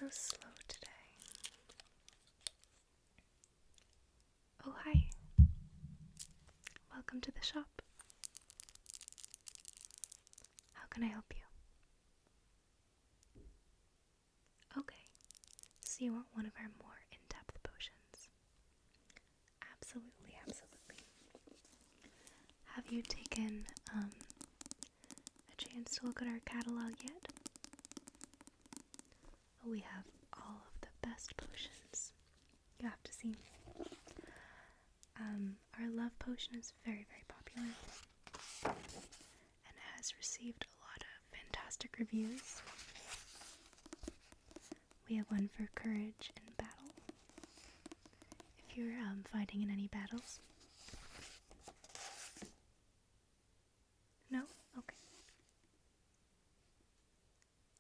so slow today. Oh, hi. Welcome to the shop. How can I help you? Okay, so you want one of our more in-depth potions? Absolutely, absolutely. Have you taken a chance to look at our catalog yet? Oh, we have all of the best potions. You have to see. Our love potion is very, very popular and has received a lot of fantastic reviews. We have one for courage in battle. If you're fighting in any battles. No? Okay.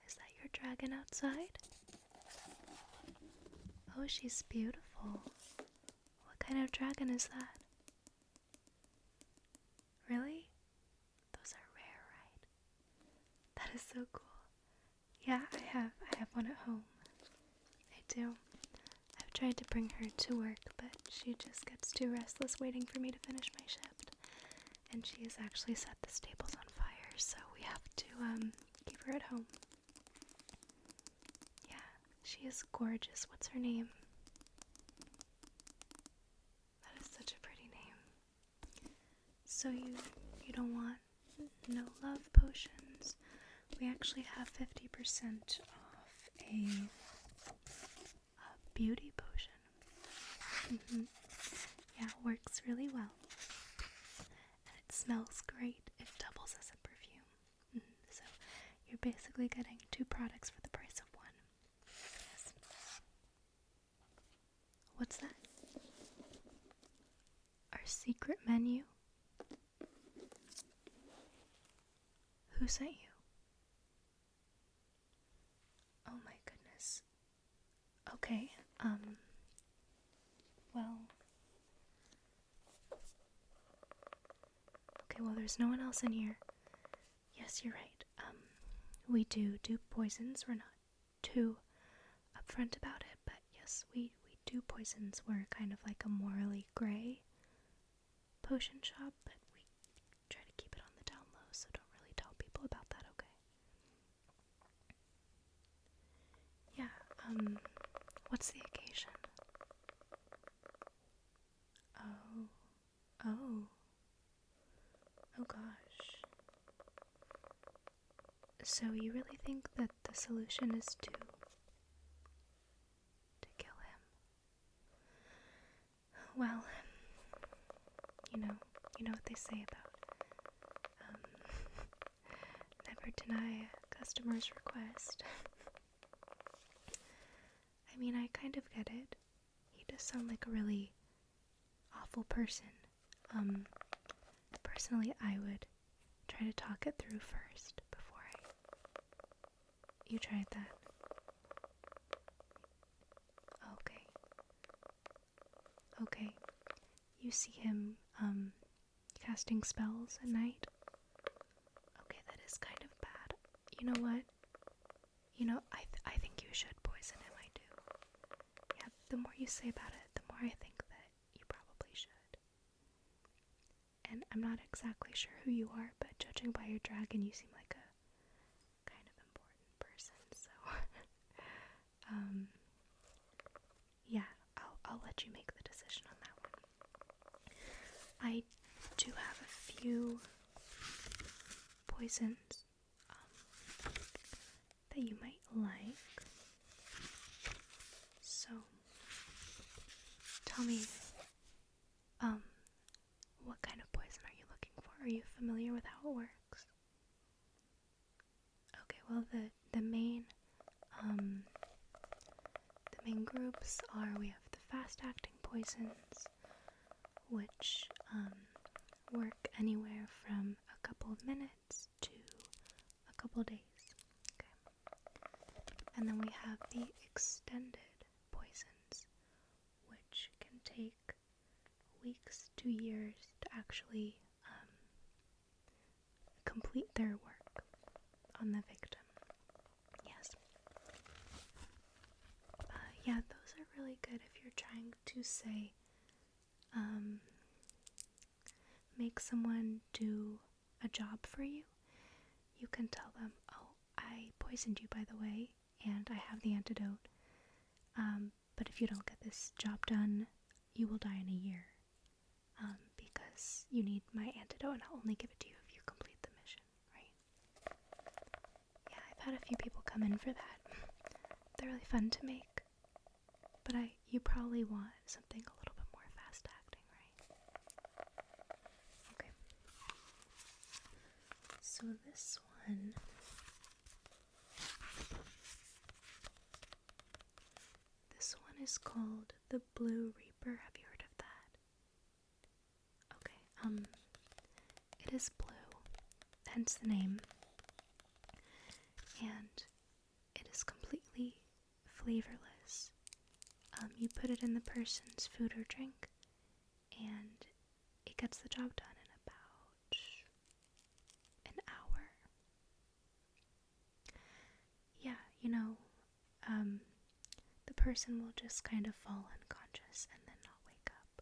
Is that your dragon outside? Oh, she's beautiful. What kind of dragon is that? Really? Those are rare, right? That is so cool. Yeah, I have one at home. I do. I've tried to bring her to work, but she just gets too restless waiting for me to finish my shift. And she has actually set the stables on fire, so we have to keep her at home. Yeah, she is gorgeous. What's her name? That is such a pretty name. So you don't want no love potions? We actually have 50% off a beauty potion. Yeah, it works really well. And it smells great. It doubles as a perfume. So you're basically getting 2 products for the price of 1. Yes. What's that? Our secret menu? Who sent you? Oh my goodness. Okay, well, there's no one else in here. Yes, you're right. We do poisons. We're not too upfront about it, but yes, we do poisons. We're kind of like a morally gray potion shop, but we try to keep it on the down low, so don't really tell people about that, okay? Yeah, what's the occasion? Oh gosh. So you really think that the solution is to kill him? Well, you know what they say about never deny a customer's request. I mean, I kind of get it. He does sound like a really awful person. Personally, I would try to talk it through first before You tried that? Okay. You see him, casting spells at night? Okay, that is kind of bad. You know what? I think you should poison him, I do. Yeah, the more you say about it, the more I think that you probably should. And I'm not exactly sure who you are, but judging by your dragon, you seem like a kind of important person, so yeah, I'll let you make the decision on that one. I do have a few poisons that you might like. So, tell me, what kind of poison are you looking for? Are you familiar with how it works? Okay, well, the main groups are, we have the fast-acting poisons, which work anywhere from a couple of minutes to a couple of days. Okay. And then we have the extended poisons, which can take weeks to years to actually complete their work on the victim. Yes. Yeah, those are really good if you're trying to say, make someone do a job for you. You can tell them, oh, I poisoned you, by the way, and I have the antidote. But if you don't get this job done, you will die in a year. Because you need my antidote, and I'll only give it to you if you complete the mission, right? Yeah, I've had a few people come in for that. They're really fun to make. But you probably want something a little bit more fast acting, right? Okay. So this one, is called the Blue Reaper. Have you heard of that? Okay, it is blue, hence the name, and it is completely flavorless. You put it in the person's food or drink, and it gets the job done in about an hour. Yeah, the person will just kind of fall unconscious and then not wake up.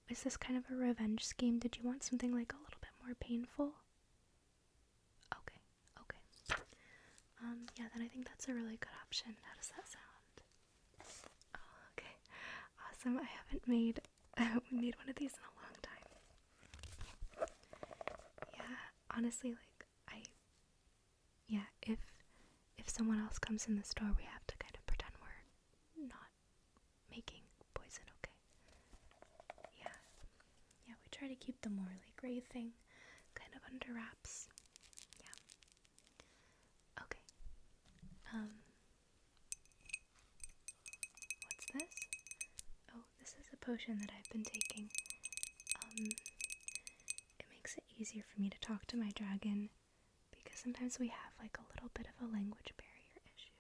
Is this kind of a revenge scheme? Did you want something like a little bit more painful? Okay. Yeah, then I think that's a really good option. How does that sound? Oh, okay. Awesome. I haven't made one of these in a long time. Yeah, honestly, if someone else comes in the store, we have to kind of pretend we're not making poison, okay? Yeah, we try to keep the Morley Gray thing kind of under wraps. Yeah. Okay. What's this? Oh, this is a potion that I've been taking. It makes it easier for me to talk to my dragon, because sometimes we have like a little bit of a language barrier issue.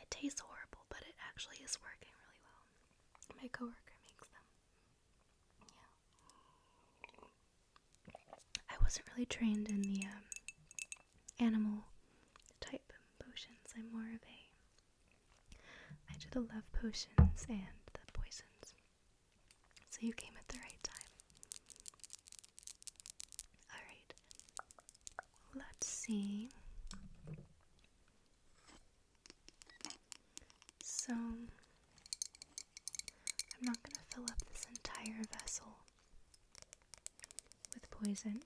It tastes horrible, but it actually is working really well. My coworker makes them. Yeah. I wasn't really trained in the animal type potions. I'm more of I do the love potions and the poisons. So you came at the right time. Alright. Let's see. So, I'm not going to fill up this entire vessel with poison,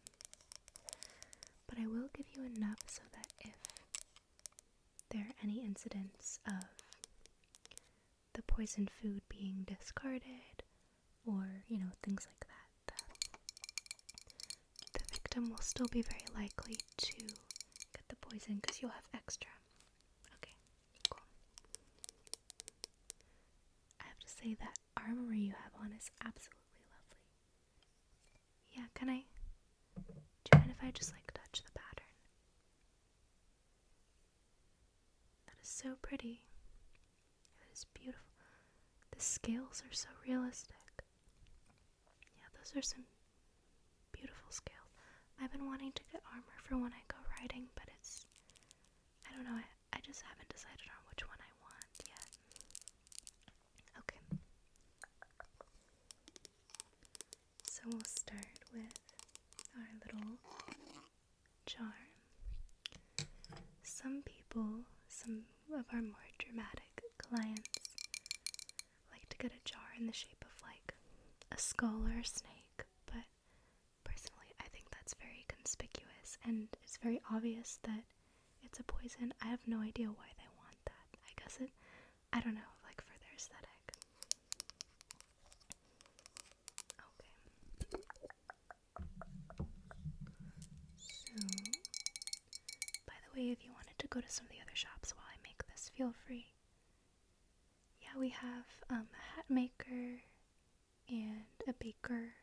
but I will give you enough so that if there are any incidents of the poisoned food being discarded or, things like that, the victim will still be very likely to get the poison because you'll have extra. Okay, cool. I have to say that armor you have on is absolutely lovely. Yeah, do you mind if I just touch the pattern? That is so pretty. That is beautiful. The scales are so realistic. Yeah, those are some beautiful scales. I've been wanting to get armor for when I go riding, but I don't know, I just haven't decided on which one I want yet. Okay. So we'll start with our little jar. Some of our more dramatic clients like to get a jar in the shape of a skull or a snake, but personally I think that's very conspicuous and it's very obvious that it's a poison. I have no idea why they want that. I guess I don't know, for their aesthetic. Okay. So, by the way, if you wanted to go to some of the other shops while I make this, feel free. Yeah, we have a hat maker and a baker,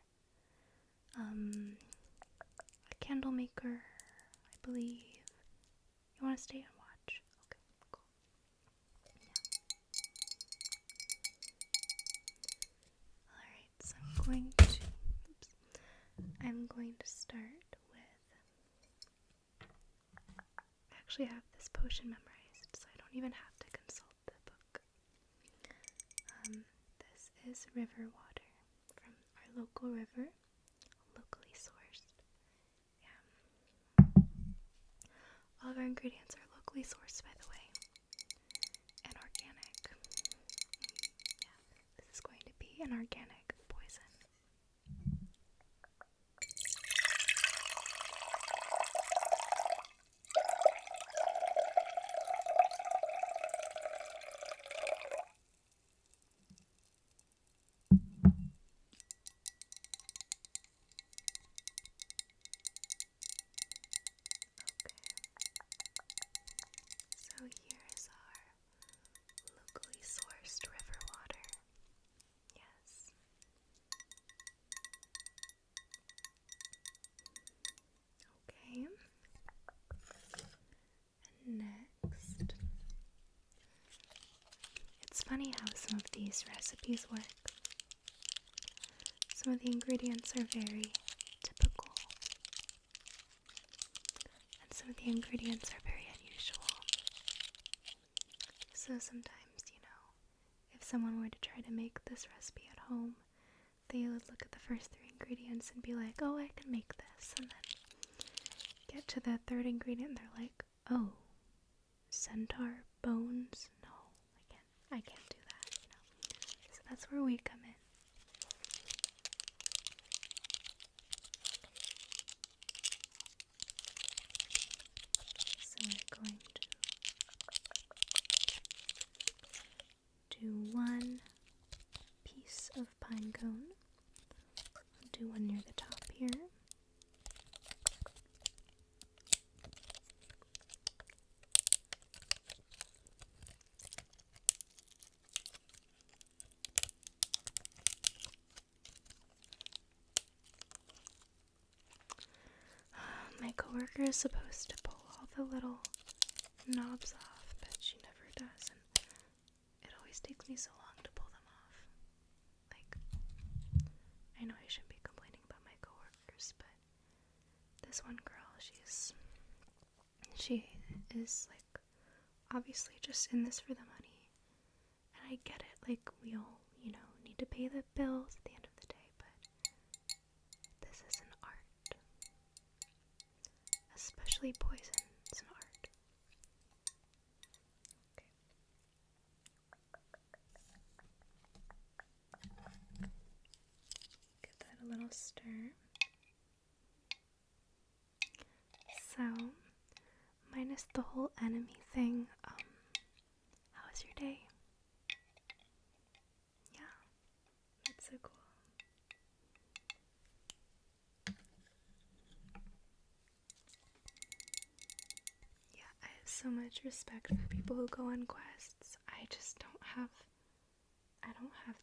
a candle maker, I believe. You want to stay and watch? Okay, cool. Yeah. Alright, so I'm going to start with, I actually have this this potion memorized, so I don't even have to consult the book. This is river water from our local river, locally sourced. Yeah. All of our ingredients are locally sourced, by the way, and organic. Yeah, this is going to be an organic poison. So here is our locally sourced river water. Yes. Okay. And next, it's funny how some of these recipes work. Some of the ingredients are very typical, and some of the ingredients are very unusual. So sometimes, if someone were to try to make this recipe at home, they would look at the first 3 ingredients and be like, oh, I can make this, and then get to the 3rd ingredient and they're like, oh, centaur bones? No, I can't do that, So that's where we come in. So we're going to do 1 piece of pine cone. I'll do one near the top here. My coworker is supposed to pull all the little knobs off, but she never does, and it always takes me so long to pull them off. I know I shouldn't be complaining about my coworkers, but this one girl, she is obviously just in this for the money, and I get it, we all, need to pay the bills at the end of the day, but this is an art. Especially poison, it's an art. Okay. Give that a little stir. So, minus the whole enemy thing, how was your day? Yeah, that's so cool. Yeah, I have so much respect for people who go on quests. I just don't have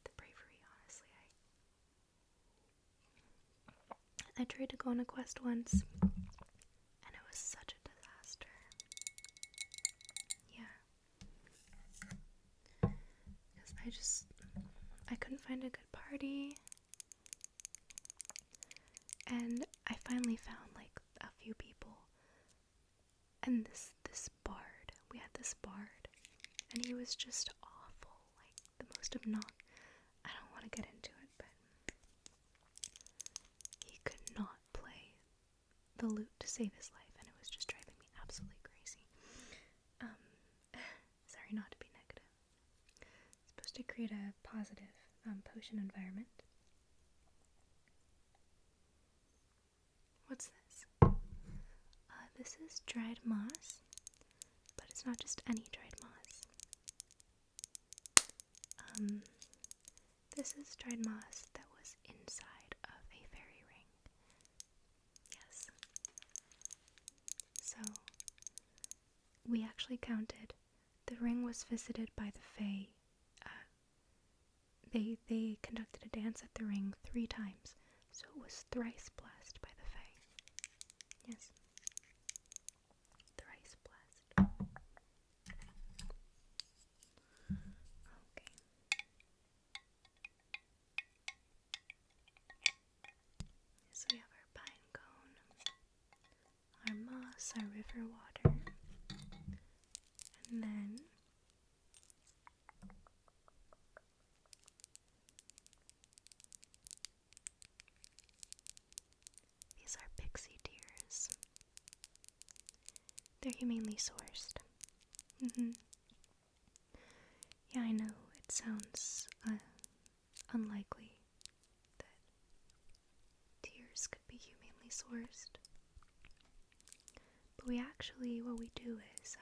the bravery, honestly. I tried to go on a quest once, and it was such a disaster. Yeah. Because I couldn't find a good party. And I finally found a few people. And this bard, we had this bard, and he was just awful. The most I don't want to get into it, but he could not play the lute to save his life, and it was just driving me absolutely crazy. Sorry, not to be negative. It's supposed to create a positive potion environment. What's this? This is dried moss, but it's not just any dried moss. This is dried moss that was inside of a fairy ring. Yes. So, we actually counted. The ring was visited by the Fae. They conducted a dance at the ring 3 times, so it was thrice blessed by the Fae. Yes. Thrice blessed. Okay. So we have our pine cone, our moss, our river water. And then these are pixie tears. They're humanely sourced. Yeah, I know, it sounds unlikely that tears could be humanely sourced. But what we do is,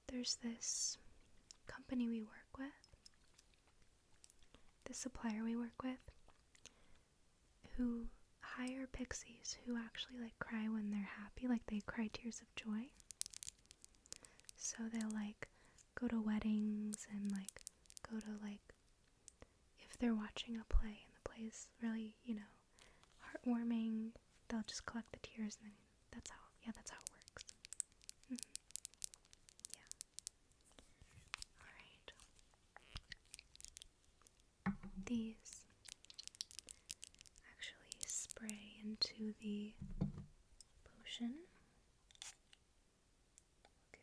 there's this company we work with, this supplier we work with, who hire pixies who actually like cry when they're happy, like they cry tears of joy. So they'll like go to weddings and like go to like, if they're watching a play and the play is really, heartwarming, they'll just collect the tears and then that's how it works. Yeah. Alright. These actually spray into the potion. Give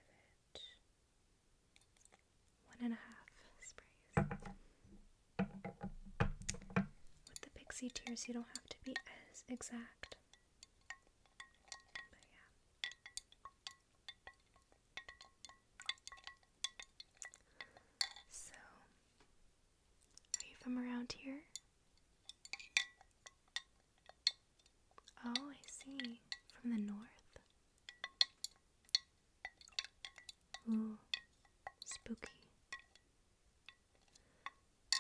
it 1.5 sprays. With the pixie tears, you don't have to be as exact. But yeah. So, are you from around here? Oh, I see. From the north? Ooh, spooky.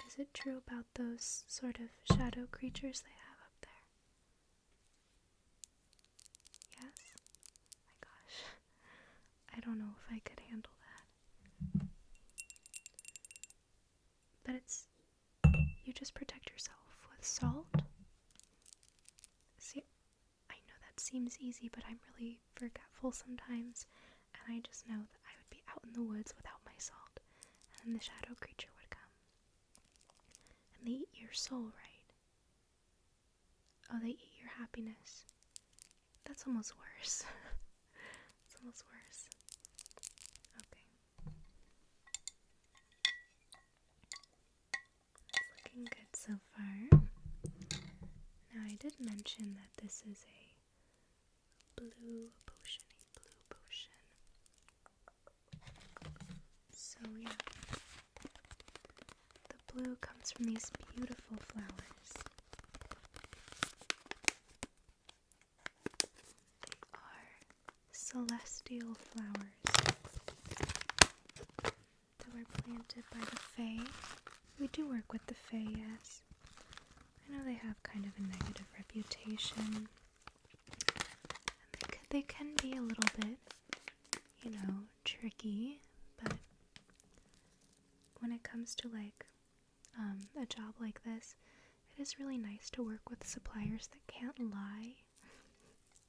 Is it true about those sort of shadow creatures they have up there? Yes? My gosh. I don't know if I could handle that. But you just protect yourself with salt. See, I know that seems easy, but I'm really forgetful sometimes, and I just know that I would be out in the woods without my salt, and then the shadow creature would come. And they eat your soul, right? Oh, they eat your happiness. That's almost worse. It's almost worse. Okay. It's looking good so far. Now, I did mention that this is a blue potion. So, yeah. The blue comes from these beautiful flowers. They are celestial flowers that were planted by the Fae. We do work with the Fae, yes. I know they have kind of a negative reputation. And they can be a little bit, tricky, but when it comes to like a job like this, it is really nice to work with suppliers that can't lie.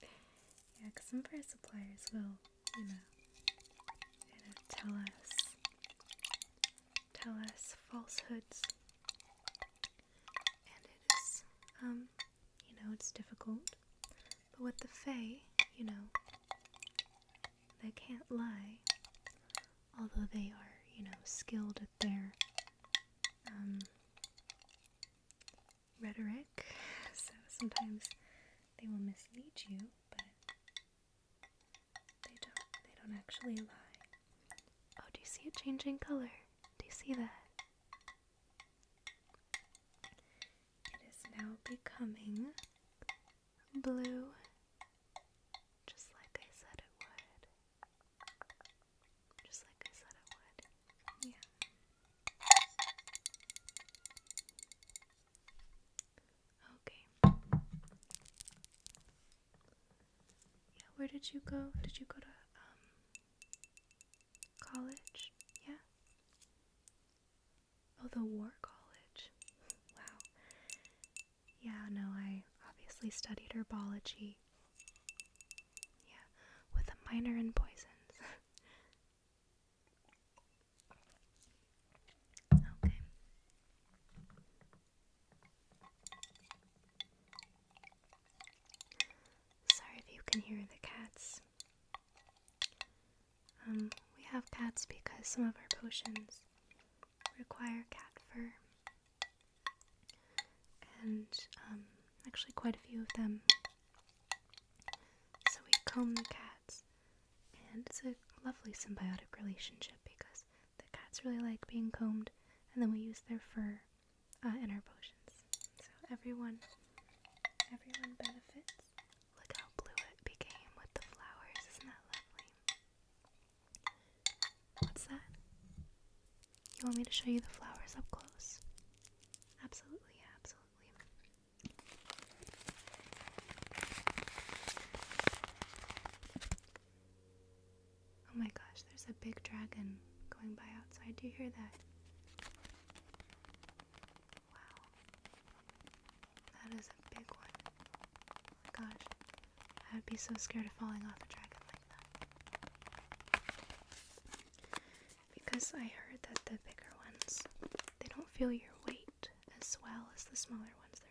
Yeah, because some of our suppliers will, tell us falsehoods, and it is, it's difficult. But with the Fae, they can't lie, although they are, skilled at their rhetoric, so sometimes they will mislead you, but they don't actually lie. Oh, do you see it changing color? Do you see that? It is now becoming blue, just like I said it would. Just like I said it would. Yeah. Okay. Yeah, where did you go? Did you go to college? Yeah? Oh, the War College. Wow. Yeah, no, I obviously studied herbology. Yeah, with a minor in poisons. Okay. Sorry if you can hear the cats we have cats because some of our potions require cat fur. And actually quite a few of them. So we comb the cats, and it's a lovely symbiotic relationship because the cats really like being combed, and then we use their fur in our potions. So everyone benefits. Look how blue it became with the flowers. Isn't that lovely? What's that? You want me to show you the flowers up close? Absolutely, absolutely. Oh my gosh, there's a big dragon going by outside. Do you hear that? Wow. That is a big one. Oh my gosh. I would be so scared of falling off a dragon like that. Because I heard that the bigger ones, they don't feel your weight as well as the smaller ones.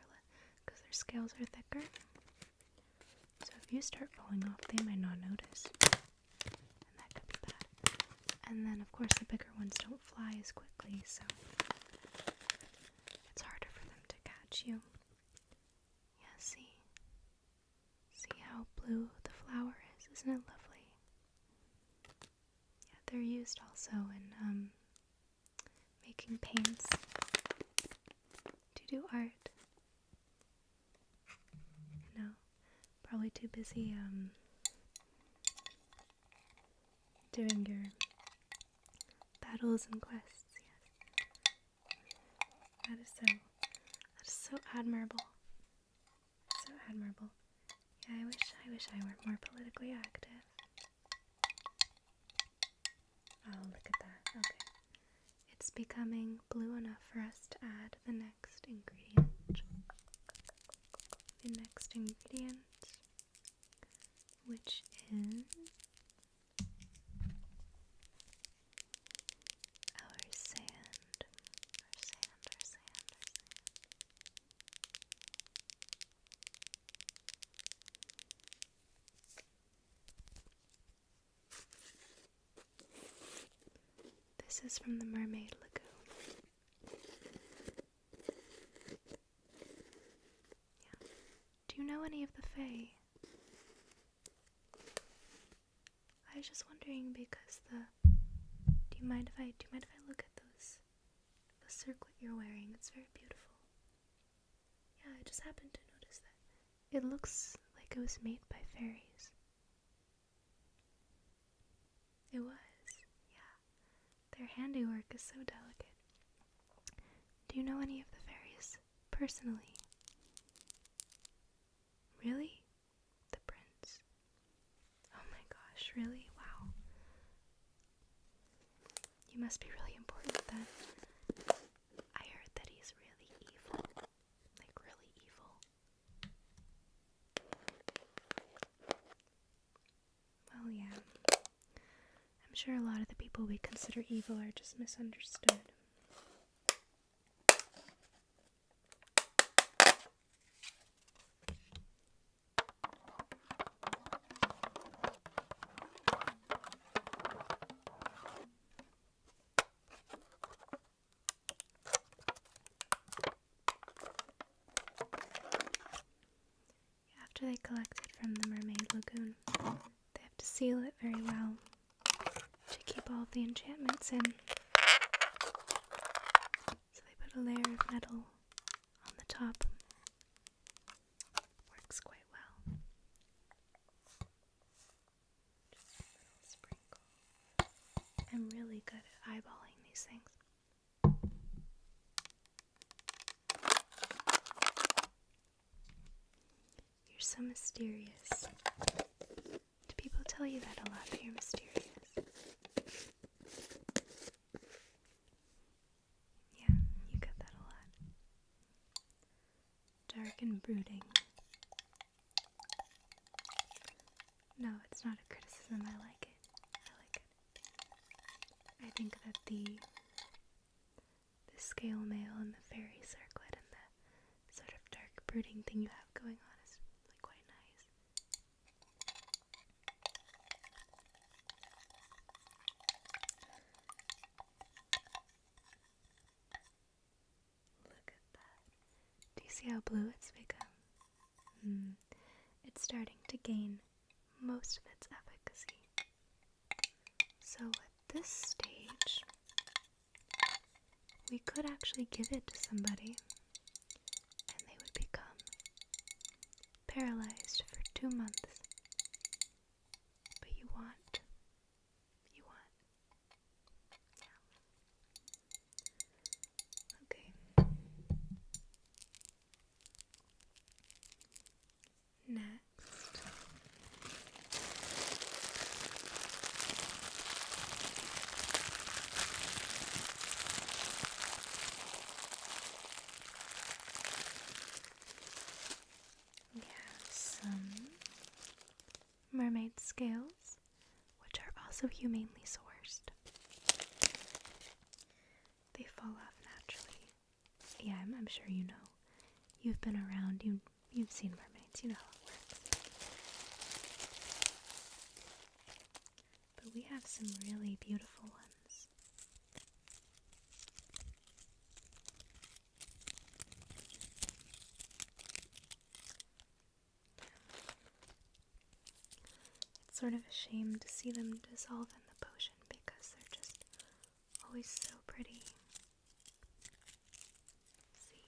Because their scales are thicker. So if you start falling off, they might not notice. And that could be bad. And then, of course, the bigger ones don't fly as quickly, so it's harder for them to catch you. Yeah, see? See how blue the flower is? Isn't it lovely? Yeah, they're used also in making paints to do art. No, probably too busy doing your battles and quests. Yes, that is so admirable. So admirable. Yeah, I wish I were more politically active. Oh, look at that. Okay. It's becoming blue enough for us to add the next ingredient. The next ingredient, which is our sand. Our sand. This is from the Mermaid Lagoon. Yeah. Do you know any of the Fae? I was just wondering because do you mind if I look at the circlet you're wearing? It's very beautiful. Yeah, I just happened to notice that. It looks like it was made by fairies. It was, yeah. Their handiwork is so delicate. Do you know any of the fairies personally? Really? The prince? Oh my gosh, really? Wow. You must be really important then. I heard that he's really evil. Like, really evil. Well, yeah. I'm sure a lot of the people we consider evil are just misunderstood. After they collect it from the Mermaid Lagoon, they have to seal it very well to keep all of the enchantments in. So they put a layer of metal on the top. Works quite well. Just a little sprinkle. I'm really good at eyeballing these things. You're so mysterious. Do people tell you that a lot, that you're mysterious? Yeah, you get that a lot. Dark and brooding. No, it's not a criticism. I like it. I think that the scale mail and the fairy circlet and the sort of dark brooding thing you have going on is really quite nice. see how blue it's become? It's starting to gain most of its efficacy. So at this stage, we could actually give it to somebody and they would become paralyzed for 2 months. But you want. Yeah. Okay. Next. We have some mermaid scales, which are also humanely sourced. They fall off naturally. Yeah, I'm sure you know. You've been around, you've seen mermaids, you know how it works. But we have some really beautiful ones. It's sort of a shame to see them dissolve in the potion because they're just always so pretty. See?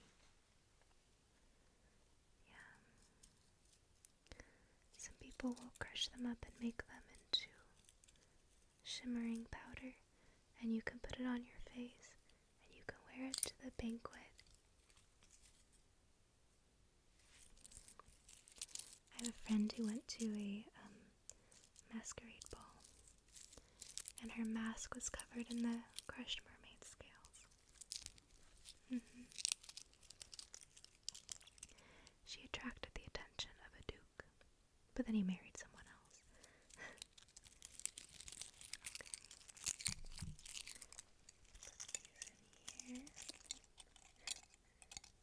Yeah. Some people will crush them up and make them into shimmering powder, and you can put it on your face and you can wear it to the banquet. I have a friend who went to a masquerade ball, and her mask was covered in the crushed mermaid scales. She attracted the attention of a duke, but then he married someone else. Okay. Put these in here.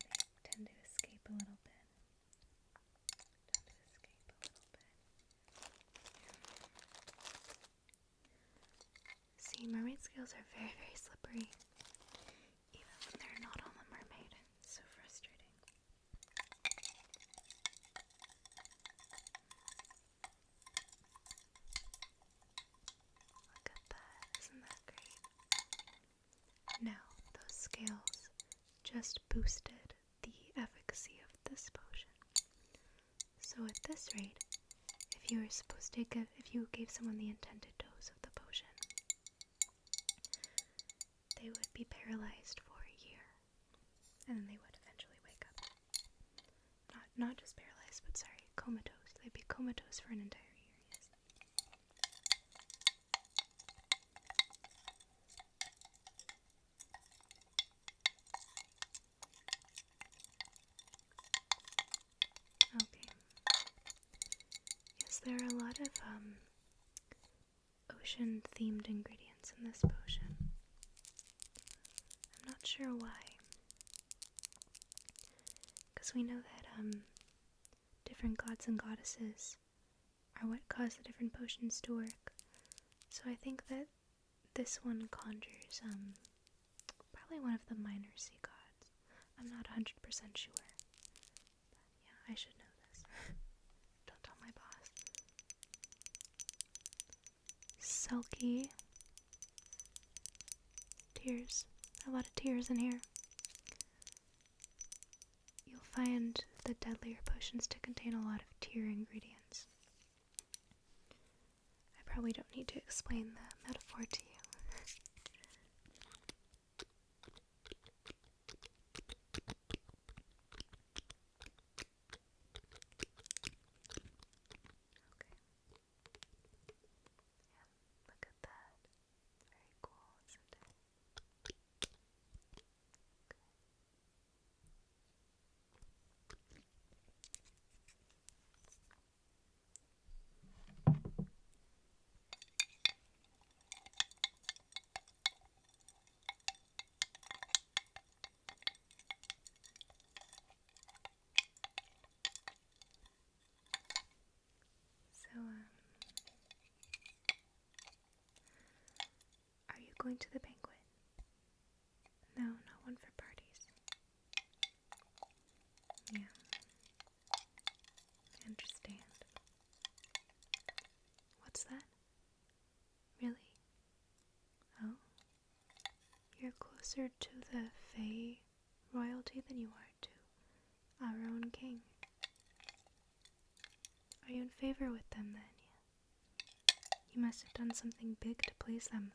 They tend to escape a little bit. See, mermaid scales are very, very slippery, even when they're not on the mermaid. It's so frustrating. Look at that, isn't that great? Now, those scales just boosted the efficacy of this potion. So at this rate, if you gave someone the intended dose of the potion, they would be paralyzed for a year, and then they would eventually wake up. Not just paralyzed, but comatose. They'd be comatose for an entire year, yes. Okay. Yes, there are a lot of ocean-themed ingredients in this potion. I'm not sure why. Because we know that different gods and goddesses are what cause the different potions to work. So I think that this one conjures probably one of the minor sea gods. I'm not 100% sure. But yeah, I should know this. Don't tell my boss. Sulky. Tears. A lot of tears in here. You'll find the deadlier potions to contain a lot of tear ingredients. I probably don't need to explain the metaphor to you. Okay. Yeah, look at that. Very cool, isn't it? So, are you going to the banquet? No, not one for parties. closer to the Fae royalty than you are to our own king. Are you in favor with them then? You must have done something big to please them.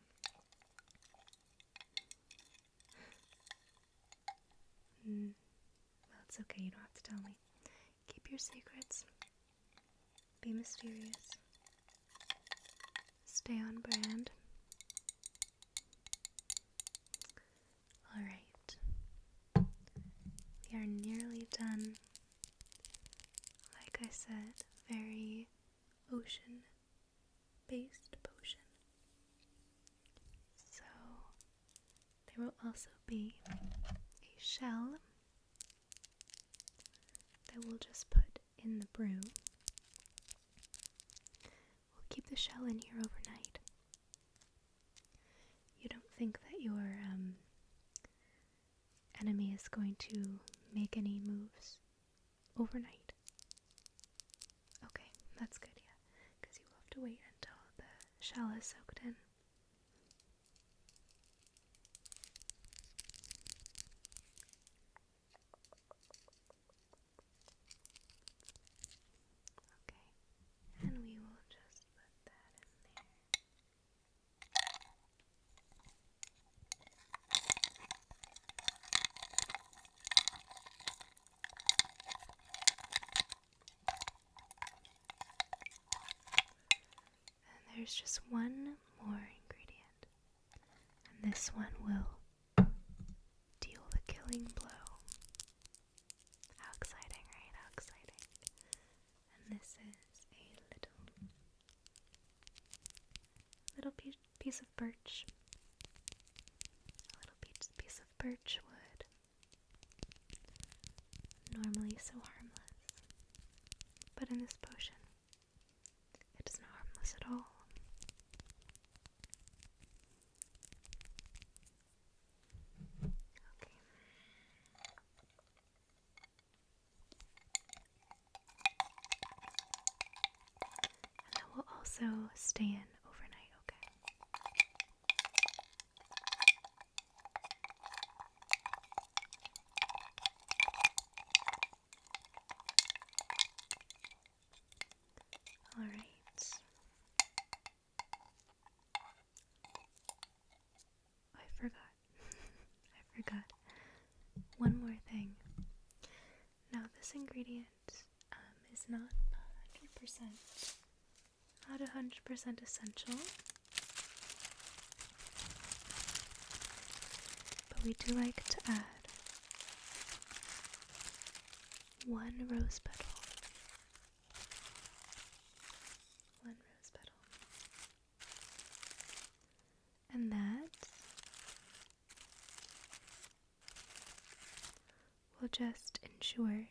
Well, it's okay, you don't have to tell me. Keep your secrets. Be mysterious. Stay on brand. Alright. We are nearly done. Like I said, very ocean-based potion. So, there will also be a shell that we'll just put in the brew. We'll keep the shell in here overnight. You don't think that your enemy is going to make any moves overnight? Okay, that's good, yeah, because you will have to wait until the shell is soaked in. Okay, and we will just put that in there. And there's just one more ingredient, and this one will deal the killing blow. How exciting, right? How exciting. And this is a little piece of birch. A little piece of birch wood. Normally so harmless. But in this potion, it is not harmless at all. Okay. And that will also stay in overnight, okay? Alright. I forgot. I forgot. One more thing. Now, this ingredient is not 100% essential, but we do like to add one rose petal. One rose petal. And that will just ensure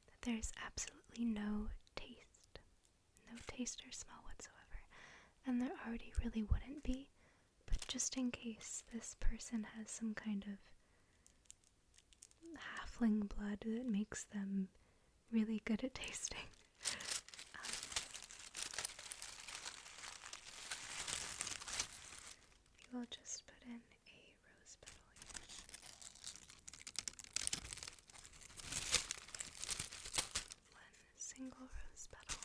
that there's absolutely no taste or smell whatsoever. And there already really wouldn't be, but just in case this person has some kind of halfling blood that makes them really good at tasting. We will just put in a rose petal here. One single rose petal.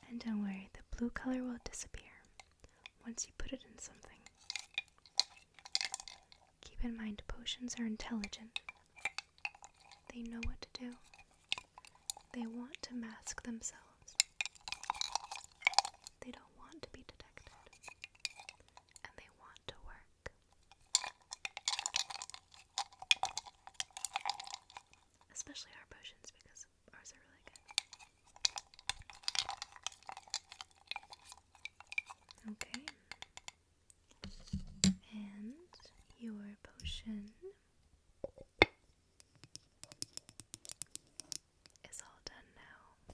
And don't worry, the blue color will disappear once you put it in something. Keep in mind, potions are intelligent. They know what to do. They want to mask themselves. They don't want to be detected. And they want to work. Especially our potions, because ours are really good. Okay. And your potion is all done now.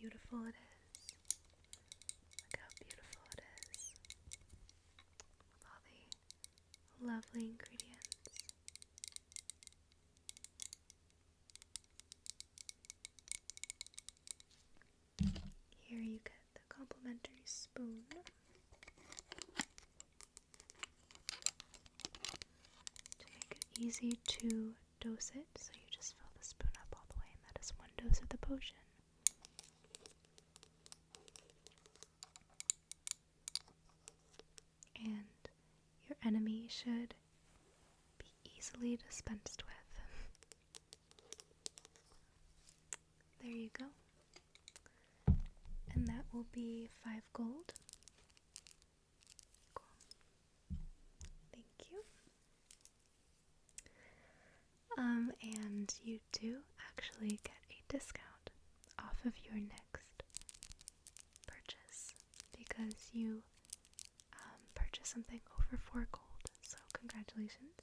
beautiful it is. Look how beautiful it is. With all the lovely ingredients. Here you get the complimentary spoon. To make it easy to dose it, so you just fill the spoon up all the way, and that is 1 dose of the potion. And your enemy should be easily dispensed with. There you go. And that will be 5 gold. Cool. Thank you. And you do actually get a discount off of your next purchase because you purchase something over 4 gold. So congratulations.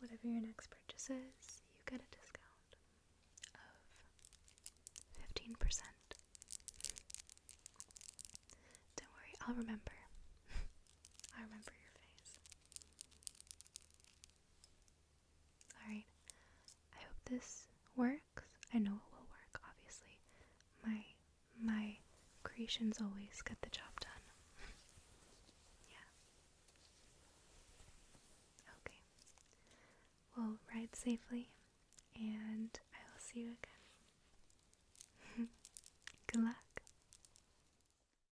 Whatever your next purchase is, you get a discount of 15%. Don't worry, I'll remember. I remember your face. Alright, I hope this works. I know it will work, obviously. My creations always get the job done. Yeah. Okay. Well, ride safely, and I will see you again. Good luck.